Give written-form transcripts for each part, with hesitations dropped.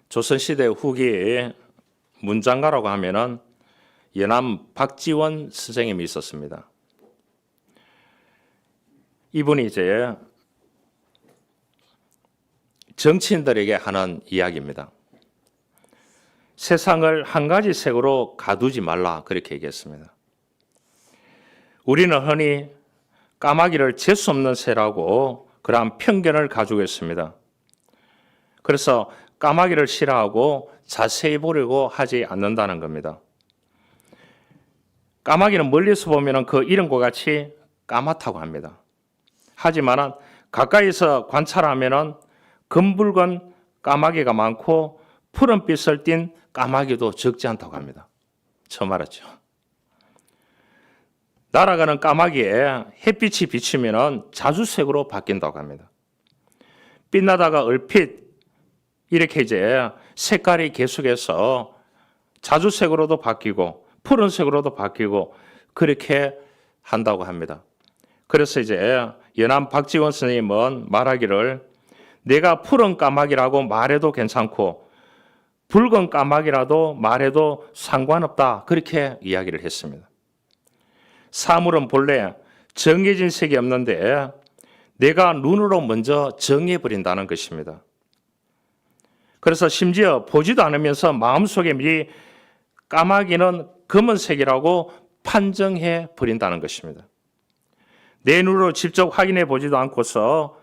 조선시대 후기에 문장가라고 하면은 연암 박지원 선생님이 있었습니다. 이분이 이제 정치인들에게 하는 이야기입니다. 세상을 한 가지 색으로 가두지 말라 그렇게 얘기했습니다. 우리는 흔히 까마귀를 재수 없는 새라고 그러한 편견을 가지고 있습니다. 그래서 까마귀를 싫어하고 자세히 보려고 하지 않는다는 겁니다. 까마귀는 멀리서 보면 그 이름과 같이 까맣다고 합니다. 하지만 가까이서 관찰하면 검붉은 까마귀가 많고 푸른빛을 띤 까마귀도 적지 않다고 합니다. 처음 알았죠? 날아가는 까마귀에 햇빛이 비치면 자주색으로 바뀐다고 합니다. 빛나다가 얼핏 이렇게 이제 색깔이 계속해서 자주색으로도 바뀌고 푸른색으로도 바뀌고 그렇게 한다고 합니다. 그래서 이제 연암 박지원 선생님은 말하기를 내가 푸른 까마귀라고 말해도 괜찮고 붉은 까마귀라도 말해도 상관없다 그렇게 이야기를 했습니다. 사물은 본래 정해진 색이 없는데 내가 눈으로 먼저 정해버린다는 것입니다. 그래서 심지어 보지도 않으면서 마음속에 미리 까마귀는 검은색이라고 판정해 버린다는 것입니다. 내 눈으로 직접 확인해 보지도 않고서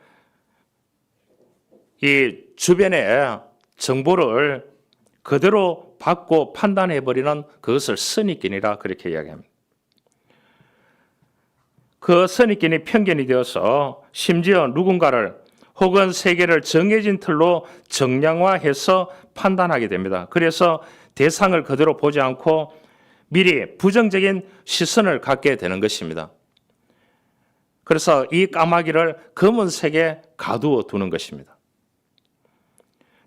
이 주변의 정보를 그대로 받고 판단해 버리는 그것을 선입견이라 그렇게 이야기합니다. 그 선입견이 편견이 되어서 심지어 누군가를 혹은 세계를 정해진 틀로 정량화해서 판단하게 됩니다. 그래서 대상을 그대로 보지 않고 미리 부정적인 시선을 갖게 되는 것입니다. 그래서 이 까마귀를 검은색에 가두어 두는 것입니다.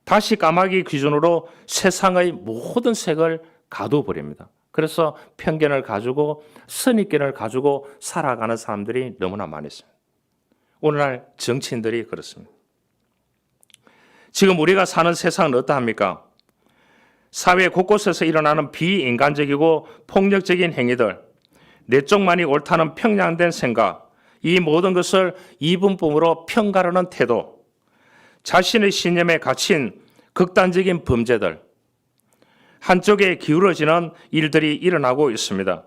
다시 까마귀 기준으로 세상의 모든 색을 가두어 버립니다. 그래서 편견을 가지고 선입견을 가지고 살아가는 사람들이 너무나 많이 있습니다. 오늘날 정치인들이 그렇습니다. 지금 우리가 사는 세상은 어떠합니까? 사회 곳곳에서 일어나는 비인간적이고 폭력적인 행위들, 내 쪽만이 옳다는 편향된 생각, 이 모든 것을 이분법으로 평가하는 태도, 자신의 신념에 갇힌 극단적인 범죄들, 한쪽에 기울어지는 일들이 일어나고 있습니다.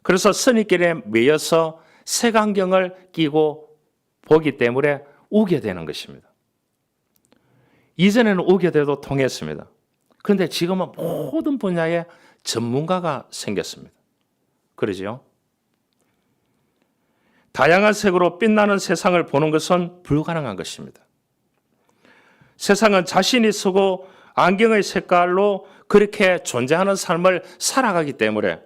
그래서 선입견에 매여서 색안경을 끼고 보기 때문에 우게 되는 것입니다. 이전에는 우게 돼도 통했습니다. 그런데 지금은 모든 분야에 전문가가 생겼습니다. 그러죠? 다양한 색으로 빛나는 세상을 보는 것은 불가능한 것입니다. 세상은 자신이 쓰고 안경의 색깔로 그렇게 존재하는 삶을 살아가기 때문에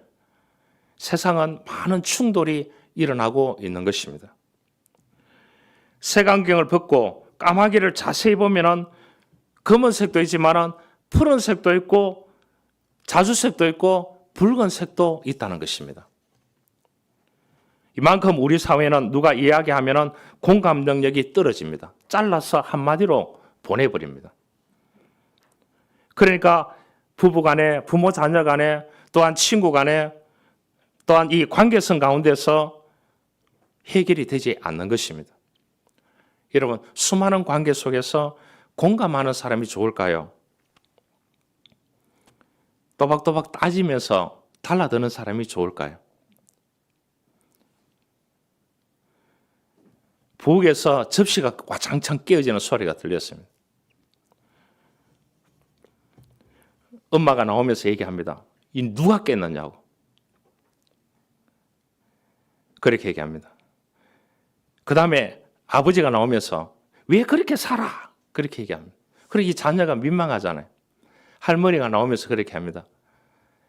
세상은 많은 충돌이 일어나고 있는 것입니다. 색안경을 벗고 까마귀를 자세히 보면 검은색도 있지만 푸른색도 있고 자주색도 있고 붉은색도 있다는 것입니다. 이만큼 우리 사회는 누가 이야기하면 공감 능력이 떨어집니다. 잘라서 한마디로 보내버립니다. 그러니까 부부 간에, 부모 자녀 간에, 또한 친구 간에, 또한 이 관계성 가운데서 해결이 되지 않는 것입니다. 여러분, 수많은 관계 속에서 공감하는 사람이 좋을까요? 또박또박 따지면서 달라드는 사람이 좋을까요? 부엌에서 접시가 와장창 깨어지는 소리가 들렸습니다. 엄마가 나오면서 얘기합니다. 이 누가 깼느냐고. 그렇게 얘기합니다. 그 다음에 아버지가 나오면서 왜 그렇게 살아? 그렇게 얘기합니다. 그리고 이 자녀가 민망하잖아요. 할머니가 나오면서 그렇게 합니다.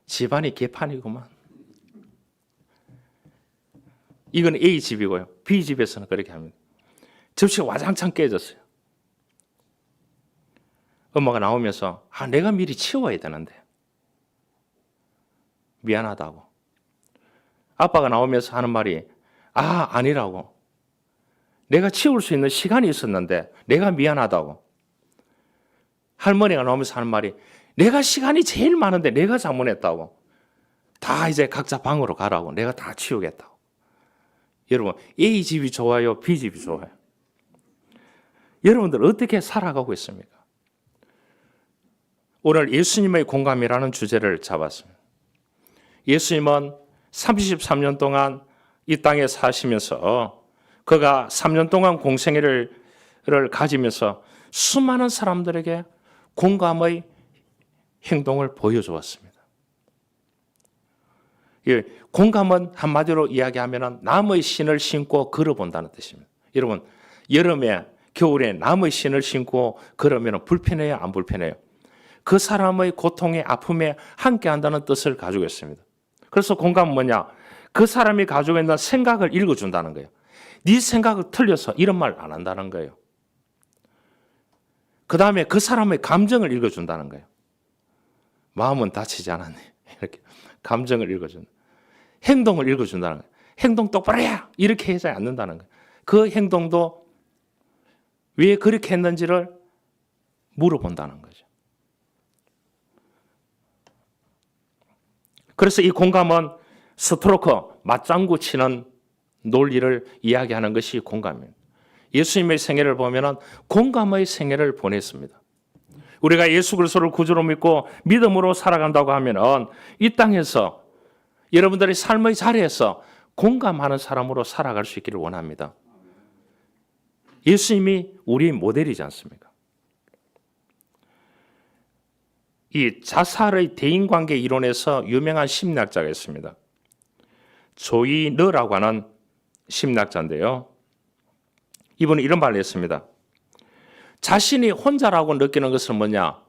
집안이 개판이구만. 이건 A 집이고요. B 집에서는 그렇게 합니다. 접시가 와장창 깨졌어요. 엄마가 나오면서 내가 미리 치워야 되는데 미안하다고. 아빠가 나오면서 하는 말이 아니라고. 내가 치울 수 있는 시간이 있었는데 내가 미안하다고. 할머니가 나오면서 하는 말이 내가 시간이 제일 많은데 내가 잘못했다고. 다 이제 각자 방으로 가라고. 내가 다 치우겠다고. 여러분, A 집이 좋아요? B 집이 좋아요? 여러분들 어떻게 살아가고 있습니까? 오늘 예수님의 공감이라는 주제를 잡았습니다. 예수님은 33년 동안 이 땅에 사시면서 그가 3년 동안 공생애를 가지면서 수많은 사람들에게 공감의 행동을 보여주었습니다. 이 공감은 한마디로 이야기하면 나무의 신을 신고 걸어본다는 뜻입니다. 여러분, 여름에 겨울에 나무의 신을 신고 걸으면 불편해요? 안 불편해요? 그 사람의 고통에 아픔에 함께한다는 뜻을 가지고 있습니다. 그래서 공감은 뭐냐? 그 사람이 가지고 있는 생각을 읽어준다는 거예요. 네 생각을 틀려서 이런 말 안 한다는 거예요. 그 다음에 그 사람의 감정을 읽어준다는 거예요. 마음은 다치지 않았네. 이렇게 감정을 읽어준다. 행동을 읽어준다는 거예요. 행동 똑바로 해! 이렇게 하지 않는다는 거예요. 그 행동도 왜 그렇게 했는지를 물어본다는 거죠. 그래서 이 공감은 스트로크, 맞장구 치는 논리를 이야기하는 것이 공감입니다. 예수님의 생애를 보면 공감의 생애를 보냈습니다. 우리가 예수 그리스도를 구주로 믿고 믿음으로 살아간다고 하면 이 땅에서 여러분들의 삶의 자리에서 공감하는 사람으로 살아갈 수 있기를 원합니다. 예수님이 우리의 모델이지 않습니까? 이 자살의 대인관계 이론에서 유명한 심리학자가 있습니다. 조이 너라고 하는 심리학자인데요. 이분은 이런 말을 했습니다. 자신이 혼자라고 느끼는 것은 뭐냐?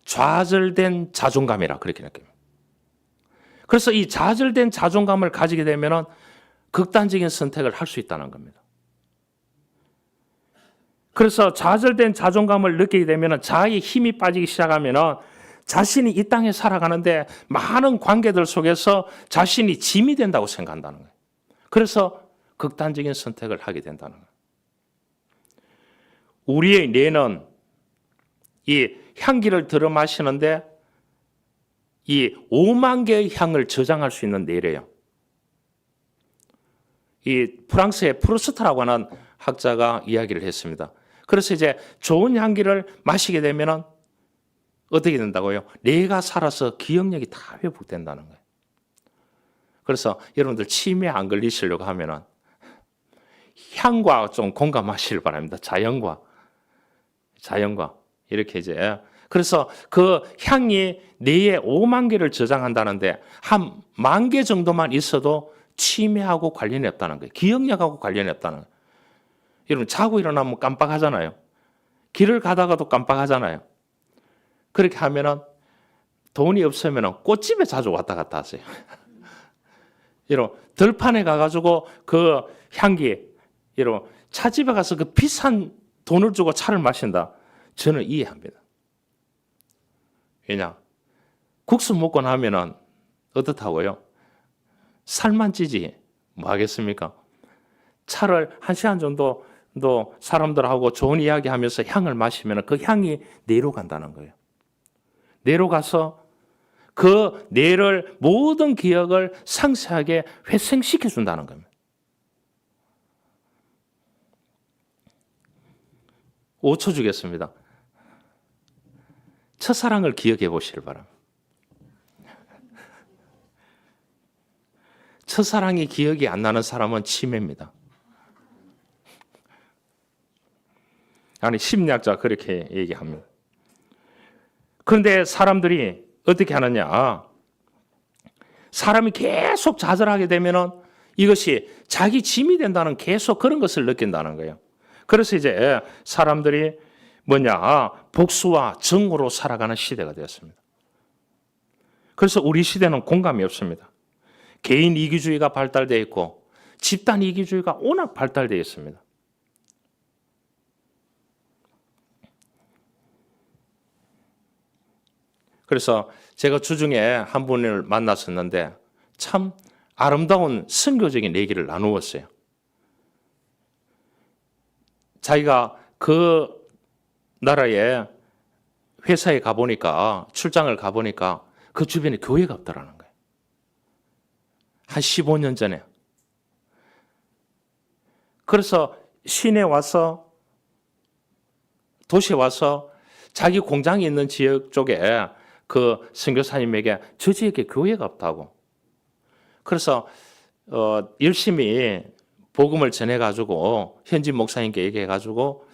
좌절된 자존감이라 그렇게 느낍니다. 그래서 이 좌절된 자존감을 가지게 되면 극단적인 선택을 할 수 있다는 겁니다. 그래서 좌절된 자존감을 느끼게 되면 자아의 힘이 빠지기 시작하면 자신이 이 땅에 살아가는데 많은 관계들 속에서 자신이 짐이 된다고 생각한다는 거예요. 그래서 극단적인 선택을 하게 된다는 거예요. 우리의 뇌는 이 향기를 들어 마시는데 이 5만 개의 향을 저장할 수 있는 뇌래요. 이 프랑스의 프루스트라고 하는 학자가 이야기를 했습니다. 그래서 이제 좋은 향기를 마시게 되면 어떻게 된다고요? 뇌가 살아서 기억력이 다 회복된다는 거예요. 그래서 여러분들 치매 안 걸리시려고 하면 향과 좀 공감하시길 바랍니다. 자연과 이렇게 이제 그래서 그 향이 뇌에 5만 개를 저장한다는데 한 1만 개 정도만 있어도 치매하고 관련이 없다는 거예요. 기억력하고 관련이 없다는 거예요. 여러분 자고 일어나면 깜빡하잖아요. 길을 가다가도 깜빡하잖아요. 그렇게 하면은 돈이 없으면 꽃집에 자주 왔다 갔다 하세요. 여러분 들판에 가가지고 그 향기, 여러분 차집에 가서 그 비싼 돈을 주고 차를 마신다. 저는 이해합니다. 왜냐? 국수 먹고 나면은 어떻다고요? 살만 찌지 뭐 하겠습니까? 차를 1시간 정도 사람들하고 좋은 이야기하면서 향을 마시면 그 향이 뇌로 간다는 거예요. 뇌로 가서 그 뇌를 모든 기억을 상세하게 회생시켜 준다는 겁니다. 5초 주겠습니다. 첫사랑을 기억해 보시길 바랍니다. 첫사랑이 기억이 안 나는 사람은 치매입니다. 아니 심리학자가 그렇게 얘기합니다. 그런데 사람들이 어떻게 하느냐? 사람이 계속 좌절하게 되면은 이것이 자기 짐이 된다는 계속 그런 것을 느낀다는 거예요. 그래서 이제 사람들이 뭐냐? 복수와 정오로 살아가는 시대가 되었습니다. 그래서 우리 시대는 공감이 없습니다. 개인 이기주의가 발달되어 있고 집단 이기주의가 워낙 발달되어 있습니다. 그래서 제가 주중에 한 분을 만났었는데 참 아름다운 선교적인 얘기를 나누었어요. 자기가 그 나라에 회사에 가보니까, 출장을 가보니까 그 주변에 교회가 없더라는 거예요. 한 15년 전에. 그래서 시내에 와서, 도시에 와서 자기 공장이 있는 지역 쪽에 그 선교사님에게 저 지역에 교회가 없다고. 그래서 열심히 복음을 전해가지고 현지 목사님께 얘기해가지고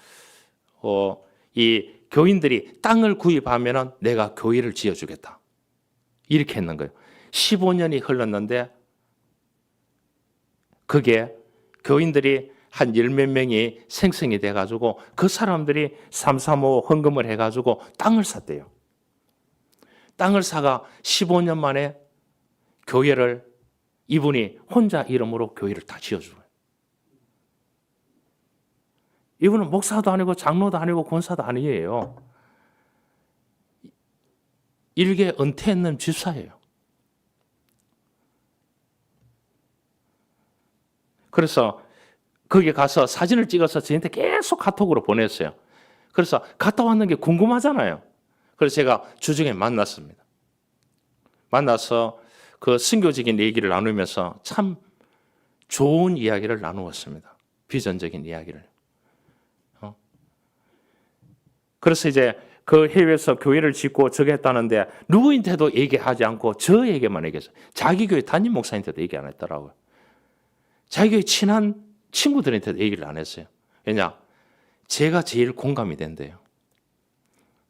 이 교인들이 땅을 구입하면은 내가 교회를 지어주겠다. 이렇게 했는 거예요. 15년이 흘렀는데 그게 교인들이 한 열 몇 명이 생성이 돼가지고 그 사람들이 335 헌금을 해가지고 땅을 샀대요. 땅을 사가 15년 만에 교회를 이분이 혼자 이름으로 교회를 다 지어줘요. 이분은 목사도 아니고 장로도 아니고 권사도 아니에요. 일개 은퇴했는 집사예요. 그래서 거기 가서 사진을 찍어서 저한테 계속 카톡으로 보냈어요. 그래서 갔다 왔는 게 궁금하잖아요. 그래서 제가 주중에 만났습니다. 만나서 그 선교적인 얘기를 나누면서 참 좋은 이야기를 나누었습니다. 비전적인 이야기를. 그래서 이제 그 해외에서 교회를 짓고 저게 했다는데 누구한테도 얘기하지 않고 저에게만 얘기했어요. 자기 교회 담임 목사님한테도 얘기 안 했더라고요. 자기 교회 친한 친구들한테도 얘기를 안 했어요. 왜냐? 제가 제일 공감이 된대요.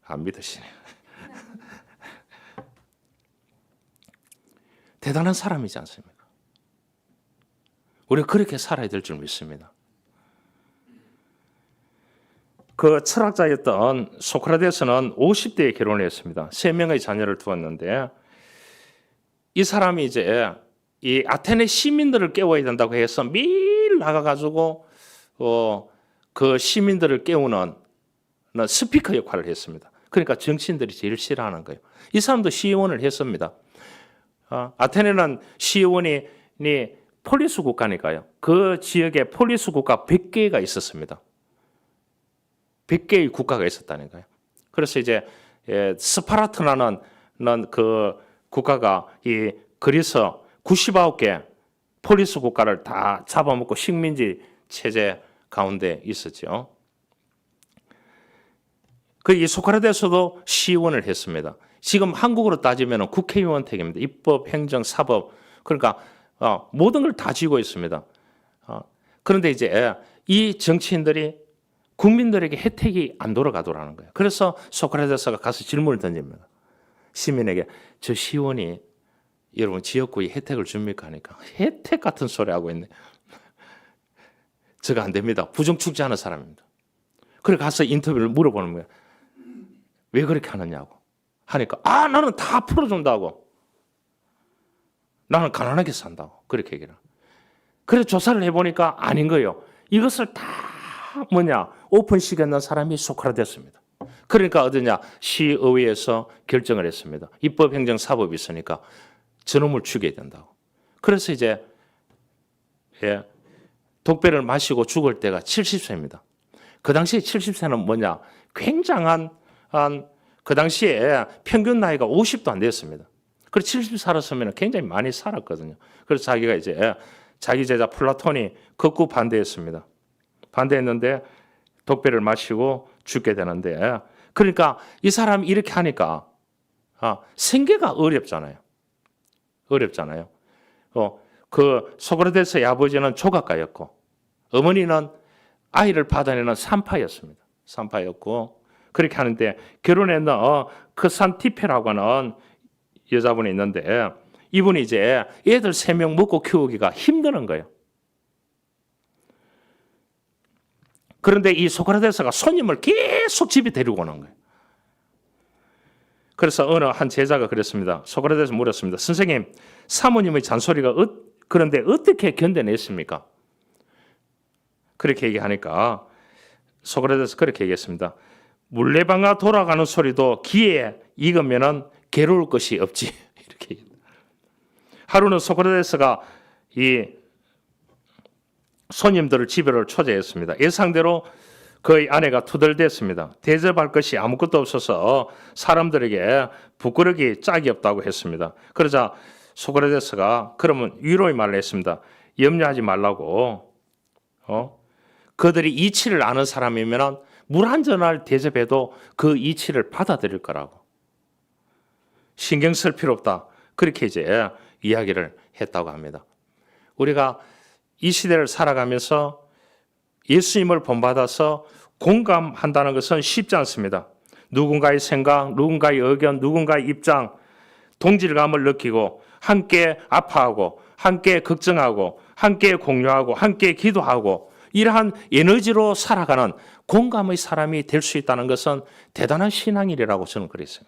안 믿으시네요. 대단한 사람이지 않습니까? 우리가 그렇게 살아야 될 줄 믿습니다. 그 철학자였던 소크라테스는 50대에 결혼을 했습니다. 3명의 자녀를 두었는데 이 사람이 이제 이 아테네 시민들을 깨워야 된다고 해서 매일 나가가지고 그 시민들을 깨우는 스피커 역할을 했습니다. 그러니까 정치인들이 제일 싫어하는 거예요. 이 사람도 시의원을 했습니다. 아테네는 시의원이 폴리스 국가니까요. 그 지역에 폴리스 국가 100개가 있었습니다. 100개의 국가가 있었다니까요. 그래서 이제 스파르타라는 그 국가가 이 그리스 99개 폴리스 국가를 다 잡아먹고 식민지 체제 가운데 있었죠. 그 이 소크라테스도 시의원을 했습니다. 지금 한국으로 따지면 국회의원택입니다. 입법, 행정, 사법. 그러니까 모든 걸 다 쥐고 있습니다. 그런데 이제 이 정치인들이 국민들에게 혜택이 안 돌아가더라는 거예요. 그래서 소크라테스가 가서 질문을 던집니다. 시민에게 저 시의원이 여러분 지역구에 혜택을 줍니까 하니까 혜택 같은 소리 하고 있네. 저거 안 됩니다. 부정축제하는 사람입니다. 그래 가서 인터뷰를 물어보는 거예요. 왜 그렇게 하느냐고 하니까 나는 다 풀어준다고. 나는 가난하게 산다고 그렇게 얘기를. 그래서 조사를 해보니까 아닌 거예요. 이것을 다 오픈시켰는 사람이 소크라테스입니다. 그러니까 어디냐 시의회에서 결정을 했습니다. 입법, 행정, 사법이 있으니까 저놈을 죽여야 된다고. 그래서 이제 독배를 마시고 죽을 때가 70세입니다. 그 당시에 70세는 굉장한 그 당시에 평균 나이가 50도 안 되었습니다. 그래서 70 살았으면 굉장히 많이 살았거든요. 그래서 자기가 이제 자기 제자 플라톤이 극구 반대했습니다. 반대했는데 독배를 마시고 죽게 되는데 그러니까 이 사람이 이렇게 하니까 생계가 어렵잖아요. 그 소크라테스의 아버지는 조각가였고 어머니는 아이를 받아내는 산파였습니다. 산파였고 그렇게 하는데 결혼했는 크산티페라고 하는 여자분이 있는데 이분이 이제 애들 3명 먹고 키우기가 힘드는 거예요. 그런데 이 소크라테스가 손님을 계속 집에 데리고 오는 거예요. 그래서 어느 한 제자가 그랬습니다. 소크라테스 물었습니다. 선생님, 사모님의 잔소리가 그런데 어떻게 견뎌냈습니까? 그렇게 얘기하니까 소크라테스 그렇게 얘기했습니다. 물레방아 돌아가는 소리도 귀에 익으면 괴로울 것이 없지. 이렇게 얘기합니다. 하루는 소크라테스가 이 손님들을 집에를 초대했습니다. 예상대로 그의 아내가 투덜댔습니다. 대접할 것이 아무것도 없어서 사람들에게 부끄러기 짝이 없다고 했습니다. 그러자 소크라테스가 그러면 위로의 말을 했습니다. 염려하지 말라고. 그들이 이치를 아는 사람이면 물 한 잔을 대접해도 그 이치를 받아들일 거라고. 신경 쓸 필요 없다. 그렇게 이제 이야기를 했다고 합니다. 우리가 이 시대를 살아가면서 예수님을 본받아서 공감한다는 것은 쉽지 않습니다. 누군가의 생각, 누군가의 의견, 누군가의 입장, 동질감을 느끼고 함께 아파하고 함께 걱정하고 함께 공유하고 함께 기도하고 이러한 에너지로 살아가는 공감의 사람이 될 수 있다는 것은 대단한 신앙이라고 저는 그랬어요.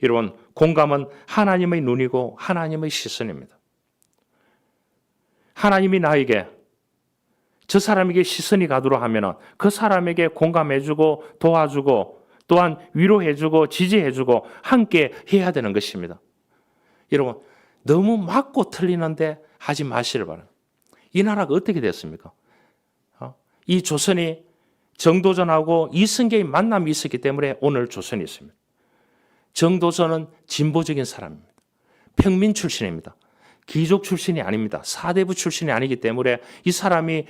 여러분, 공감은 하나님의 눈이고 하나님의 시선입니다. 하나님이 나에게 저 사람에게 시선이 가도록 하면 그 사람에게 공감해주고 도와주고 또한 위로해주고 지지해주고 함께 해야 되는 것입니다. 여러분, 너무 맞고 틀리는데 하지 마시길 바랍니다. 이 나라가 어떻게 됐습니까? 이 조선이 정도전하고 이승계의 만남이 있었기 때문에 오늘 조선이 있습니다. 정도전은 진보적인 사람입니다. 평민 출신입니다. 귀족 출신이 아닙니다. 사대부 출신이 아니기 때문에 이 사람이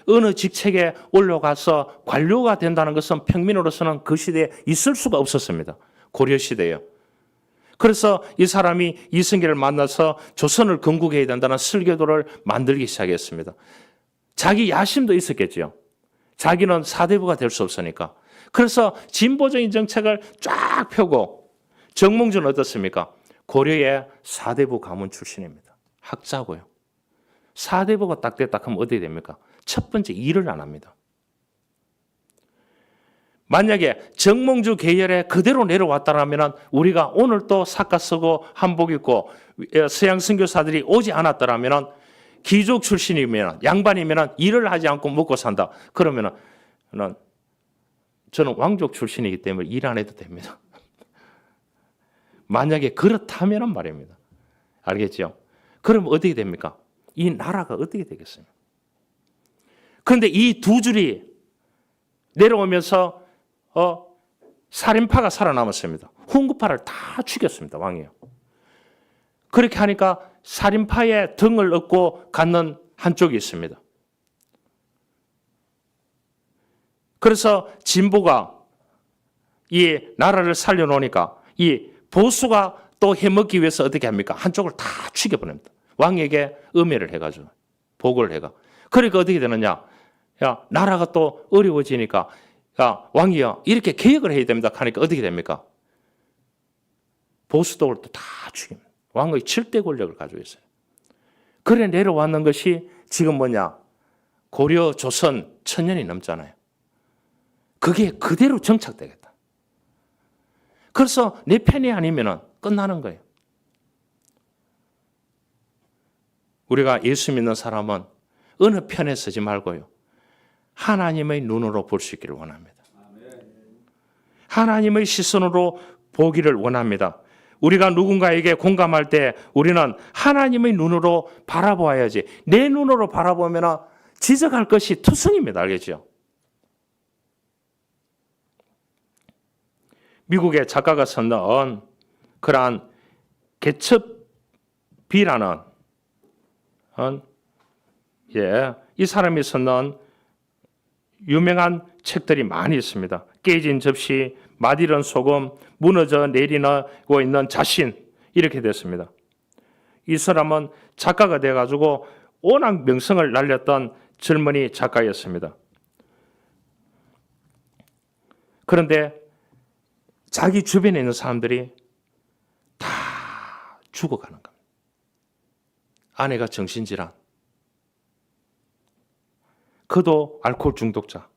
어느 직책에 올라가서 관료가 된다는 것은 평민으로서는 그 시대에 있을 수가 없었습니다. 고려시대에요. 그래서 이 사람이 이승계를 만나서 조선을 건국해야 된다는 설계도를 만들기 시작했습니다. 자기 야심도 있었겠죠. 자기는 사대부가 될 수 없으니까. 그래서 진보적인 정책을 쫙 펴고 정몽주는 어떻습니까? 고려의 사대부 가문 출신입니다. 학자고요. 사대부가 딱 됐다 하면 어떻게 됩니까? 첫 번째 일을 안 합니다. 만약에 정몽주 계열에 그대로 내려왔다면 우리가 오늘 또 사카 쓰고 한복 입고 서양 선교사들이 오지 않았더라면 귀족 출신이면 양반이면 일을 하지 않고 먹고 산다. 그러면 저는 왕족 출신이기 때문에 일 안 해도 됩니다. 만약에 그렇다면 말입니다. 알겠죠? 그럼 어떻게 됩니까? 이 나라가 어떻게 되겠어요? 그런데 이 두 줄이 내려오면서 살인파가 살아남았습니다. 훈구파를 다 죽였습니다. 왕이요. 그렇게 하니까 살인파의 등을 얻고 갖는 한쪽이 있습니다. 그래서 진보가 이 나라를 살려놓으니까 이 보수가 또 해먹기 위해서 어떻게 합니까? 한쪽을 다 죽여버립니다. 왕에게 음해를 해가지고 보고를 해가. 그러니까 어떻게 되느냐? 야, 나라가 또 어려워지니까 야, 왕이요, 이렇게 개혁을 해야 됩니다. 하니까 어떻게 됩니까? 보수독을 또 다 죽입니다. 왕의 7대 권력을 가지고 있어요. 그래 내려왔는 것이 지금 뭐냐? 고려, 조선 1000년이 넘잖아요. 그게 그대로 정착되겠다. 그래서 내 편이 아니면 끝나는 거예요. 우리가 예수 믿는 사람은 어느 편에 서지 말고요. 하나님의 눈으로 볼 수 있기를 원합니다. 하나님의 시선으로 보기를 원합니다. 우리가 누군가에게 공감할 때 우리는 하나님의 눈으로 바라보아야지. 내 눈으로 바라보면 지적할 것이 투성입니다. 알겠죠? 미국의 작가가 썼던 그러한 개첩비라는 이 사람이 썼던 유명한 책들이 많이 있습니다. 깨진 접시, 맛이른 소금, 무너져 내리고 있는 자신, 이렇게 됐습니다. 이 사람은 작가가 돼가지고 워낙 명성을 날렸던 젊은이 작가였습니다. 그런데 자기 주변에 있는 사람들이 다 죽어가는 겁니다. 아내가 정신질환, 그도 알코올 중독자.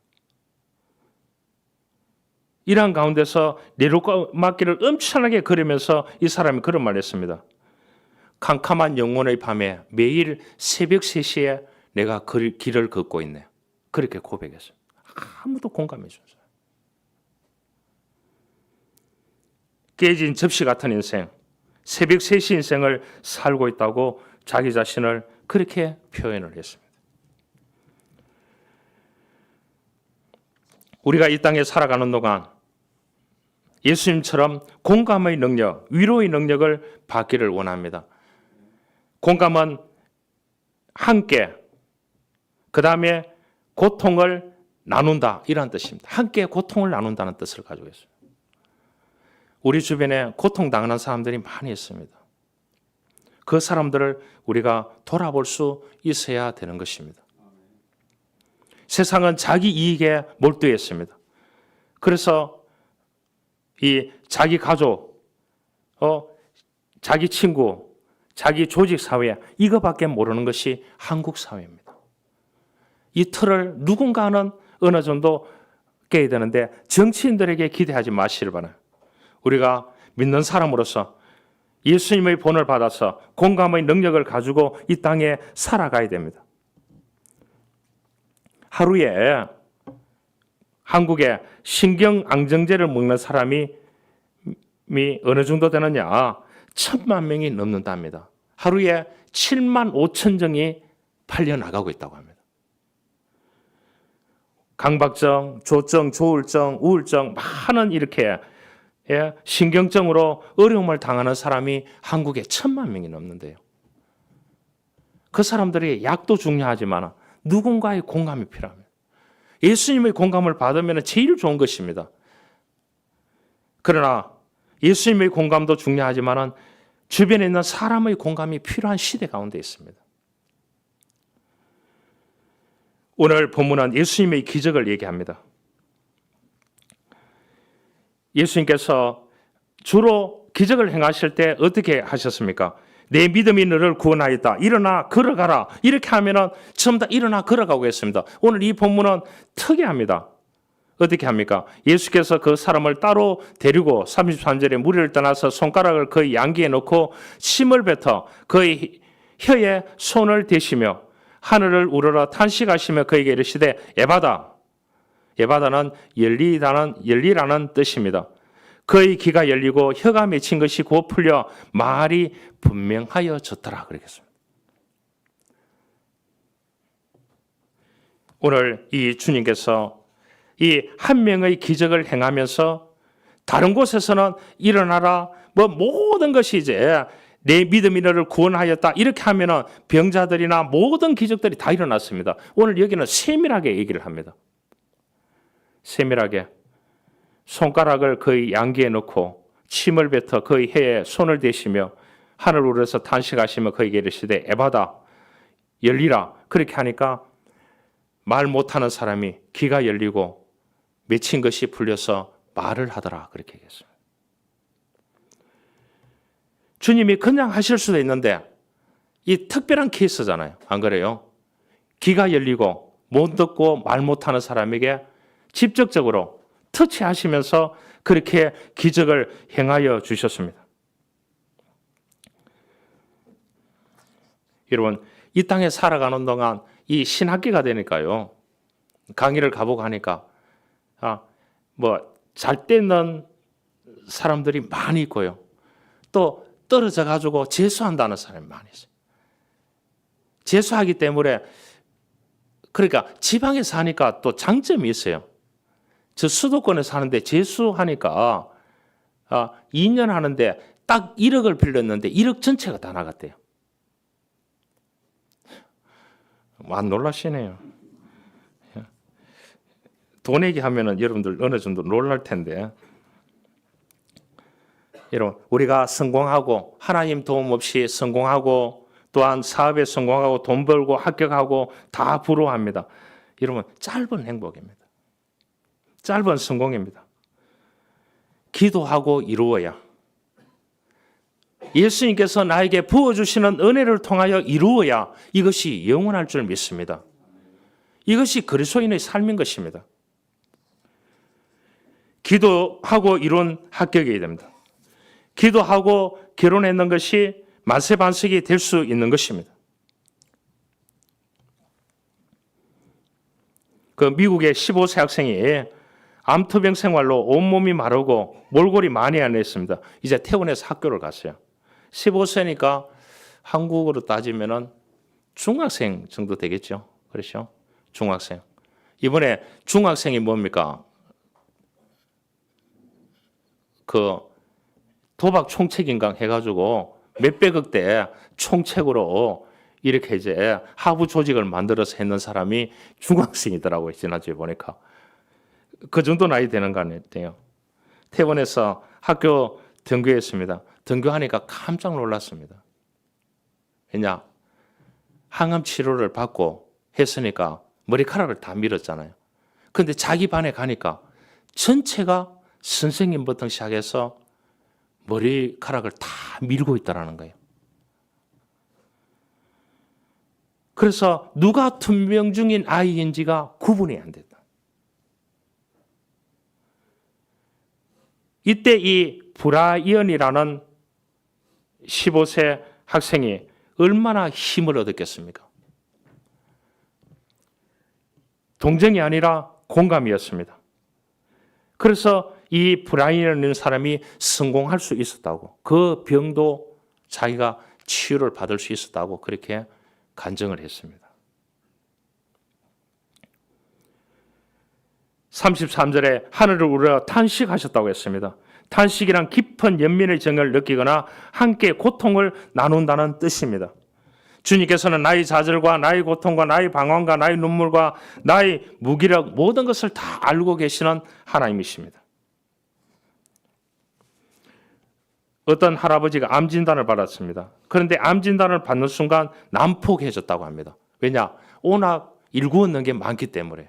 이러한 가운데서 내로막기를 엄청나게 걸으면서 이 사람이 그런 말을 했습니다. 캄캄한 영혼의 밤에 매일 새벽 3시에 내가 길을 걷고 있네. 그렇게 고백했어요. 아무도 공감해 줬어요. 깨진 접시 같은 인생, 새벽 3시 인생을 살고 있다고 자기 자신을 그렇게 표현을 했습니다. 우리가 이 땅에 살아가는 동안 예수님처럼 공감의 능력, 위로의 능력을 받기를 원합니다. 공감은 함께, 그 다음에 고통을 나눈다, 이런 뜻입니다. 함께 고통을 나눈다는 뜻을 가지고 있습니다. 우리 주변에 고통당하는 사람들이 많이 있습니다. 그 사람들을 우리가 돌아볼 수 있어야 되는 것입니다. 세상은 자기 이익에 몰두했습니다. 그래서 이 자기 가족, 자기 친구, 자기 조직 사회, 이거밖에 모르는 것이 한국 사회입니다. 이 틀을 누군가는 어느 정도 깨야 되는데 정치인들에게 기대하지 마시길 바라요. 우리가 믿는 사람으로서 예수님의 본을 받아서 공감의 능력을 가지고 이 땅에 살아가야 됩니다. 하루에 한국에 신경안정제를 먹는 사람이 어느 정도 되느냐? 1,000만 명이 넘는답니다. 하루에 7만 5천 정이 팔려나가고 있다고 합니다. 강박증, 조증, 조울증, 우울증, 많은 이렇게 신경증으로 어려움을 당하는 사람이 한국에 1,000만 명이 넘는데요. 그 사람들이 약도 중요하지만 누군가의 공감이 필요합니다. 예수님의 공감을 받으면 제일 좋은 것입니다. 그러나 예수님의 공감도 중요하지만 주변에 있는 사람의 공감이 필요한 시대 가운데 있습니다. 오늘 본문은 예수님의 기적을 얘기합니다. 예수님께서 주로 기적을 행하실 때 어떻게 하셨습니까? 내 믿음이 너를 구원하였다. 일어나 걸어가라. 이렇게 하면은 전부 다 일어나 걸어가고 했습니다. 오늘 이 본문은 특이합니다. 어떻게 합니까? 예수께서 그 사람을 따로 데리고 33절에 무리를 떠나서 손가락을 그의 양귀에 넣고 침을 뱉어 그의 혀에 손을 대시며 하늘을 우러러 탄식하시며 그에게 이르시되 에바다. 에바다는 열리라는 뜻입니다. 그의 귀가 열리고 혀가 맺힌 것이 곧 풀려 말이 분명하여졌더라 그러겠습니다. 오늘 이 주님께서 이 한 명의 기적을 행하면서 다른 곳에서는 일어나라 모든 것이 이제 내 믿음이 너를 구원하였다 이렇게 하면은 병자들이나 모든 기적들이 다 일어났습니다. 오늘 여기는 세밀하게 얘기를 합니다. 세밀하게 손가락을 그의 양귀에 넣고 침을 뱉어 그의 혀에 손을 대시며 하늘 우러서 탄식하시며 그에게 이르시되 에바다 열리라. 그렇게 하니까 말 못하는 사람이 귀가 열리고 맺힌 것이 풀려서 말을 하더라 그렇게 얘기했습니다. 주님이 그냥 하실 수도 있는데 이 특별한 케이스잖아요. 안 그래요? 귀가 열리고 못 듣고 말 못하는 사람에게 직접적으로 터치하시면서 그렇게 기적을 행하여 주셨습니다. 여러분, 이 땅에 살아가는 동안 이 신학기가 되니까요. 강의를 가보고 하니까 잘 때는 사람들이 많이 있고요. 또 떨어져 가지고 재수한다는 사람이 많이 있어요. 재수하기 때문에 그러니까 지방에 사니까 또 장점이 있어요. 저 수도권에 사는데 재수하니까 2년 하는데 딱 1억을 빌렸는데 1억 전체가 다 나갔대요. 안 놀라시네요. 돈 얘기하면은 여러분들 어느 정도 놀랄 텐데. 여러분, 우리가 성공하고 하나님 도움 없이 성공하고 또한 사업에 성공하고 돈 벌고 합격하고 다 부러워합니다. 여러분, 짧은 행복입니다. 짧은 성공입니다. 기도하고 이루어야 예수님께서 나에게 부어주시는 은혜를 통하여 이루어야 이것이 영원할 줄 믿습니다. 이것이 그리스도인의 삶인 것입니다. 기도하고 이룬 합격이 됩니다. 기도하고 결혼했는 것이 만세반석이 될 수 있는 것입니다. 그 미국의 15세 학생이 암투병 생활로 온몸이 마르고 몰골이 많이 안 했습니다. 이제 퇴원해서 학교를 갔어요. 15세니까 한국으로 따지면은 중학생 정도 되겠죠. 그렇죠? 중학생. 이번에 중학생이 뭡니까? 그 도박 총책인강 해가지고 몇백억대 총책으로 이렇게 이제 하부 조직을 만들어서 했는 사람이 중학생이더라고요. 지난주에 보니까. 그 정도 나이 되는 거 아니에요. 퇴원해서 학교 등교했습니다. 등교하니까 깜짝 놀랐습니다. 왜냐? 항암 치료를 받고 했으니까 머리카락을 다 밀었잖아요. 그런데 자기 반에 가니까 전체가 선생님부터 시작해서 머리카락을 다 밀고 있다는 거예요. 그래서 누가 투명 중인 아이인지가 구분이 안 됐다. 이때 이 브라이언이라는 15세 학생이 얼마나 힘을 얻었겠습니까? 동정이 아니라 공감이었습니다. 그래서 이 브라이언이라는 사람이 성공할 수 있었다고, 그 병도 자기가 치유를 받을 수 있었다고 그렇게 간증을 했습니다. 33절에 하늘을 우러 탄식하셨다고 했습니다. 탄식이란 깊은 연민의 정을 느끼거나 함께 고통을 나눈다는 뜻입니다. 주님께서는 나의 좌절과 나의 고통과 나의 방황과 나의 눈물과 나의 무기력 모든 것을 다 알고 계시는 하나님이십니다. 어떤 할아버지가 암 진단을 받았습니다. 그런데 암 진단을 받는 순간 난폭해졌다고 합니다. 왜냐? 워낙 일구 얻는 게 많기 때문에요.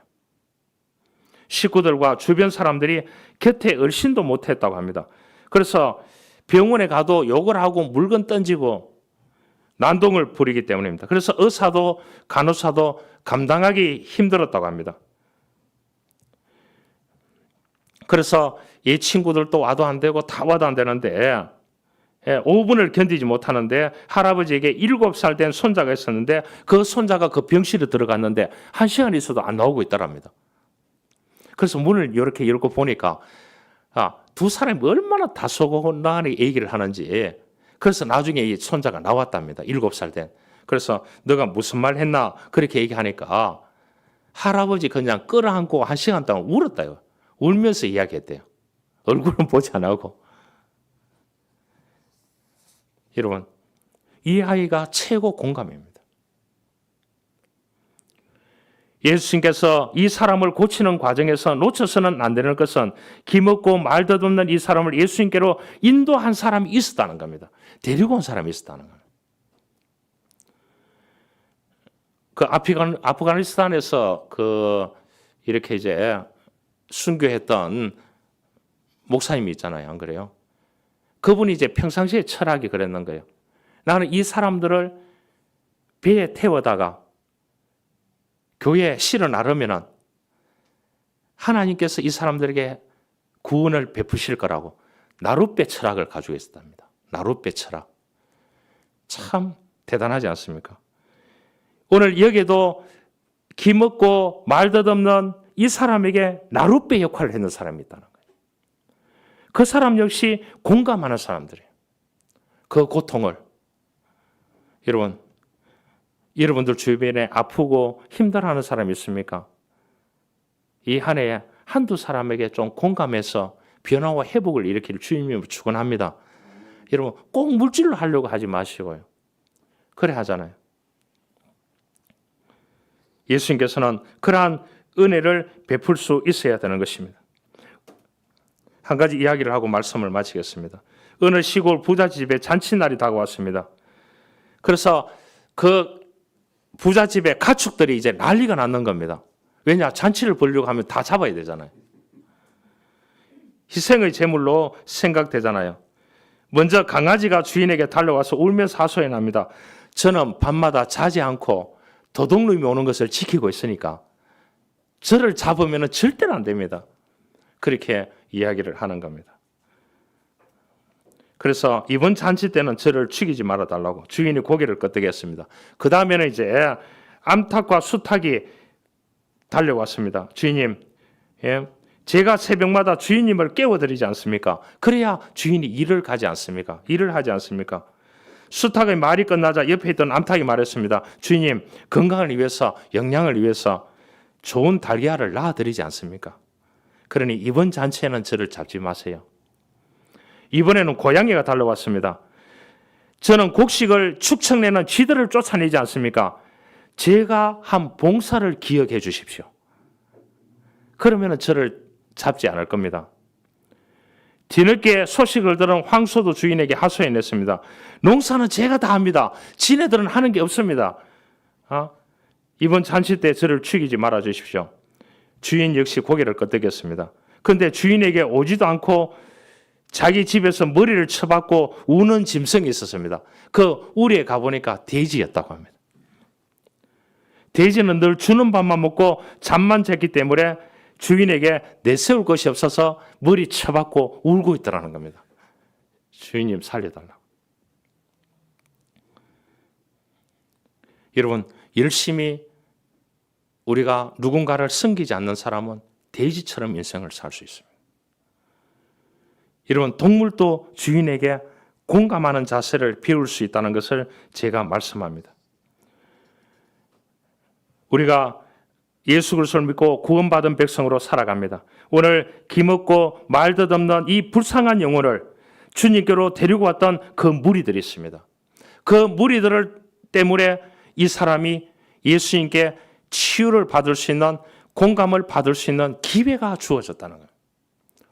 식구들과 주변 사람들이 곁에 얼씬도 못했다고 합니다. 그래서 병원에 가도 욕을 하고 물건 던지고 난동을 부리기 때문입니다. 그래서 의사도 간호사도 감당하기 힘들었다고 합니다. 그래서 이 친구들도 와도 안 되고 다 와도 안 되는데 5분을 견디지 못하는데 할아버지에게 7살 된 손자가 있었는데 그 손자가 그 병실에 들어갔는데 1시간 있어도 안 나오고 있더랍니다. 그래서 문을 이렇게 열고 보니까 두 사람이 얼마나 다소곳나게 얘기를 하는지, 그래서 나중에 이 손자가 나왔답니다. 7살 된. 그래서 너가 무슨 말 했나 그렇게 얘기하니까 할아버지 그냥 끌어안고 1시간 동안 울었다요. 울면서 이야기했대요. 얼굴은 보지 안 하고. 여러분, 이 아이가 최고 공감입니다. 예수님께서 이 사람을 고치는 과정에서 놓쳐서는 안 되는 것은 기먹고 말도 없는 이 사람을 예수님께로 인도한 사람이 있었다는 겁니다. 데리고 온 사람이 있었다는 겁니다. 그 아프가니스탄에서 이렇게 이제 순교했던 목사님이 있잖아요. 안 그래요? 그분이 이제 평상시에 철학이 그랬는 거예요. 나는 이 사람들을 배에 태워다가 교회에 실어 나르면은 하나님께서 이 사람들에게 구원을 베푸실 거라고 나룻배 철학을 가지고 있었답니다. 나룻배 철학. 참 대단하지 않습니까? 오늘 여기에도 기먹고 말덧없는 이 사람에게 나룻배 역할을 했는 사람이 있다는 거예요. 그 사람 역시 공감하는 사람들이에요. 그 고통을. 여러분들 주변에 아프고 힘들어하는 사람이 있습니까? 이 한 해에 한두 사람에게 좀 공감해서 변화와 회복을 일으킬 주님을 축원합니다. 여러분 꼭 물질로 하려고 하지 마시고요. 그래 하잖아요. 예수님께서는 그러한 은혜를 베풀 수 있어야 되는 것입니다. 한 가지 이야기를 하고 말씀을 마치겠습니다. 어느 시골 부잣집에 잔치날이 다가왔습니다. 그래서 그 부잣집에 가축들이 이제 난리가 났는 겁니다. 왜냐? 잔치를 벌려고 하면 다 잡아야 되잖아요. 희생의 제물로 생각되잖아요. 먼저 강아지가 주인에게 달려와서 울면서 하소연합니다. 저는 밤마다 자지 않고 도둑놈이 오는 것을 지키고 있으니까 저를 잡으면 절대로 안 됩니다. 그렇게 이야기를 하는 겁니다. 그래서 이번 잔치 때는 저를 죽이지 말아달라고 주인이 고개를 끄덕였습니다. 그 다음에는 이제 암탉과 수탉이 달려왔습니다. 주인님, 제가 새벽마다 주인님을 깨워드리지 않습니까? 그래야 주인이 일을 가지 않습니까? 일을 하지 않습니까? 수탉의 말이 끝나자 옆에 있던 암탉이 말했습니다. 주인님, 건강을 위해서, 영양을 위해서 좋은 달걀을 낳아드리지 않습니까? 그러니 이번 잔치에는 저를 잡지 마세요. 이번에는 고양이가 달려왔습니다. 저는 곡식을 축척내는 쥐들을 쫓아내지 않습니까? 제가 한 봉사를 기억해 주십시오. 그러면 저를 잡지 않을 겁니다. 뒤늦게 소식을 들은 황소도 주인에게 하소연했습니다. 농사는 제가 다 합니다. 지네들은 하는 게 없습니다. 이번 잔치 때 저를 죽이지 말아 주십시오. 주인 역시 고개를 끄덕였습니다. 그런데 주인에게 오지도 않고 자기 집에서 머리를 쳐박고 우는 짐승이 있었습니다. 그 우리에 가보니까 돼지였다고 합니다. 돼지는 늘 주는 밥만 먹고 잠만 잤기 때문에 주인에게 내세울 것이 없어서 머리 쳐박고 울고 있더라는 겁니다. 주인님 살려달라고. 여러분, 열심히 우리가 누군가를 섬기지 않는 사람은 돼지처럼 인생을 살 수 있습니다. 여러분, 동물도 주인에게 공감하는 자세를 배울 수 있다는 것을 제가 말씀합니다. 우리가 예수 그리스도를 믿고 구원받은 백성으로 살아갑니다. 오늘 기먹고 말 덧없는 이 불쌍한 영혼을 주님께로 데리고 왔던 그 무리들이 있습니다. 그 무리들 때문에 이 사람이 예수님께 치유를 받을 수 있는, 공감을 받을 수 있는 기회가 주어졌다는 거예요.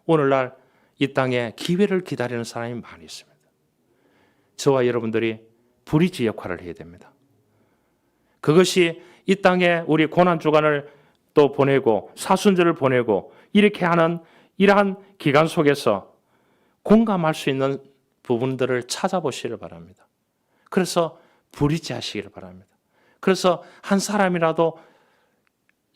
오늘날 이 땅에 기회를 기다리는 사람이 많이 있습니다. 저와 여러분들이 브리지 역할을 해야 됩니다. 그것이 이 땅에 우리 고난주간을 또 보내고 사순절을 보내고 이렇게 하는 이러한 기간 속에서 공감할 수 있는 부분들을 찾아보시길 바랍니다. 그래서 브리지 하시기를 바랍니다. 그래서 한 사람이라도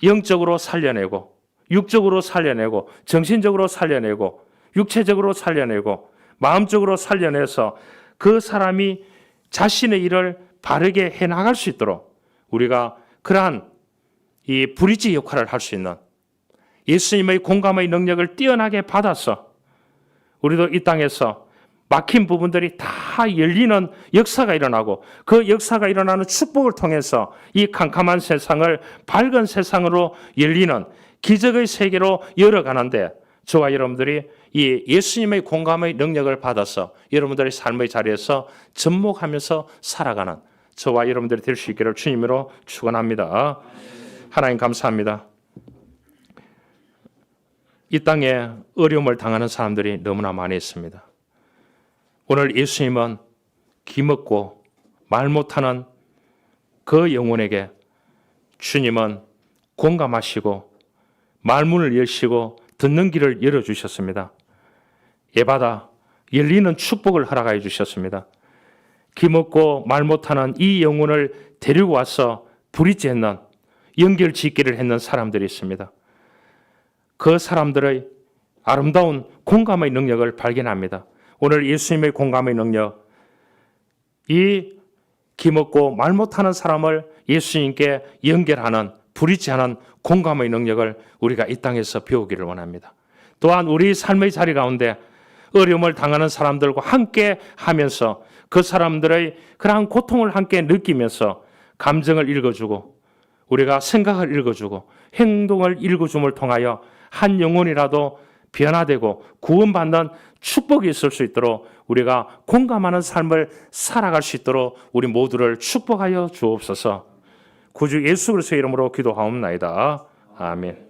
영적으로 살려내고 육적으로 살려내고 정신적으로 살려내고 육체적으로 살려내고 마음적으로 살려내서 그 사람이 자신의 일을 바르게 해나갈 수 있도록 우리가 그러한 이 브리지 역할을 할 수 있는 예수님의 공감의 능력을 뛰어나게 받아서 우리도 이 땅에서 막힌 부분들이 다 열리는 역사가 일어나고 그 역사가 일어나는 축복을 통해서 이 캄캄한 세상을 밝은 세상으로 열리는 기적의 세계로 열어가는데 저와 여러분들이 이 예수님의 공감의 능력을 받아서 여러분들의 삶의 자리에서 접목하면서 살아가는 저와 여러분들이 될 수 있기를 주님으로 축원합니다. 하나님 감사합니다. 이 땅에 어려움을 당하는 사람들이 너무나 많이 있습니다. 오늘 예수님은 기먹고 말 못하는 그 영혼에게 주님은 공감하시고 말문을 여시고 듣는 길을 열어주셨습니다. 예받아 열리는 축복을 허락하여 주셨습니다. 기먹고 말 못하는 이 영혼을 데리고 와서 브리지했는 연결 짓기를 했는 사람들이 있습니다. 그 사람들의 아름다운 공감의 능력을 발견합니다. 오늘 예수님의 공감의 능력, 이 기먹고 말 못하는 사람을 예수님께 연결하는 브리지하는 공감의 능력을 우리가 이 땅에서 배우기를 원합니다. 또한 우리 삶의 자리 가운데 어려움을 당하는 사람들과 함께 하면서 그 사람들의 그러한 고통을 함께 느끼면서 감정을 읽어주고 우리가 생각을 읽어주고 행동을 읽어줌을 통하여 한 영혼이라도 변화되고 구원받는 축복이 있을 수 있도록 우리가 공감하는 삶을 살아갈 수 있도록 우리 모두를 축복하여 주옵소서. 구주 예수 그리스도의 이름으로 기도하옵나이다. 아멘.